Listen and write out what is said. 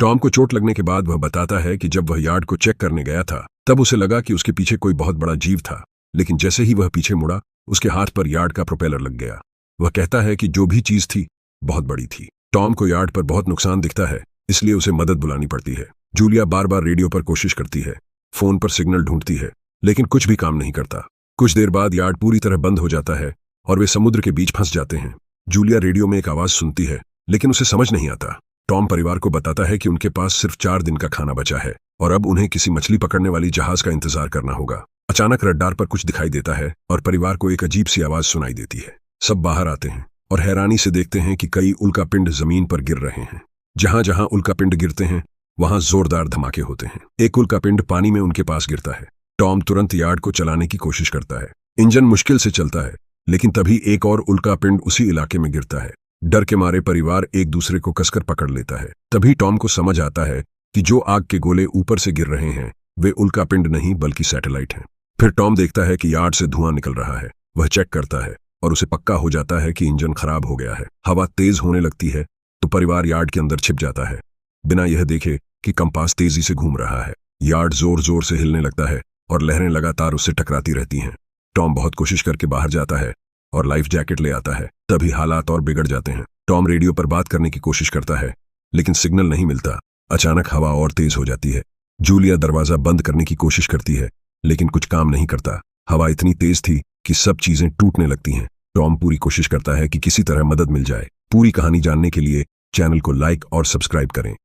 Tom को चोट लगने के बाद वह बताता है कि जब वह यार्ड को चेक करने गया था तब उसे लगा कि उसके पीछे कोई बहुत बड़ा जीव था, लेकिन जैसे ही वह पीछे मुड़ा उसके हाथ पर यार्ड का प्रोपेलर लग गया। वह कहता है कि जो भी चीज थी बहुत बड़ी थी। टॉम को यार्ड पर बहुत नुकसान दिखता है, इसलिए उसे मदद बुलानी पड़ती है। जूलिया बार बार रेडियो पर कोशिश करती है, फोन पर सिग्नल ढूंढती है, लेकिन कुछ भी काम नहीं करता। कुछ देर बाद यार्ड पूरी तरह बंद हो जाता है और वे समुद्र के बीच फंस जाते हैं। जूलिया रेडियो में एक आवाज सुनती है, लेकिन उसे समझ नहीं आता। टॉम परिवार को बताता है कि उनके पास सिर्फ 4 दिन का खाना बचा है और अब उन्हें किसी मछली पकड़ने वाली जहाज का इंतजार करना होगा। अचानक रडार पर कुछ दिखाई देता है और परिवार को एक अजीब सी आवाज सुनाई देती है। सब बाहर आते हैं और हैरानी से देखते हैं कि कई उल्कापिंड जमीन पर गिर रहे हैं। जहां जहां उल्कापिंड गिरते हैं वहां जोरदार धमाके होते हैं। एक उल्कापिंड पानी में उनके पास गिरता है। टॉम तुरंत यार्ड को चलाने की कोशिश करता है। इंजन मुश्किल से चलता है, लेकिन तभी एक और उल्कापिंड उसी इलाके में गिरता है। डर के मारे परिवार एक दूसरे को कसकर पकड़ लेता है। तभी टॉम को समझ आता है कि जो आग के गोले ऊपर से गिर रहे हैं वे उल्कापिंड नहीं बल्कि सैटेलाइट हैं। फिर टॉम देखता है कि यार्ड से धुआं निकल रहा है। वह चेक करता है और उसे पक्का हो जाता है कि इंजन खराब हो गया है। हवा तेज होने लगती है तो परिवार यार्ड के अंदर छिप जाता है, बिना यह देखे कि कंपास तेजी से घूम रहा है। यार्ड जोर जोर से हिलने लगता है और लहरें लगातार उससे टकराती रहती हैं। टॉम बहुत कोशिश करके बाहर जाता है और लाइफ जैकेट ले आता है। तभी हालात और बिगड़ जाते हैं। टॉम रेडियो पर बात करने की कोशिश करता है, लेकिन सिग्नल नहीं मिलता। अचानक हवा और तेज हो जाती है। जूलिया दरवाजा बंद करने की कोशिश करती है, लेकिन कुछ काम नहीं करता। हवा इतनी तेज थी कि सब चीजें टूटने लगती हैं। टॉम पूरी कोशिश करता है कि किसी तरह मदद मिल जाए। पूरी कहानी जानने के लिए चैनल को लाइक और सब्सक्राइब करें।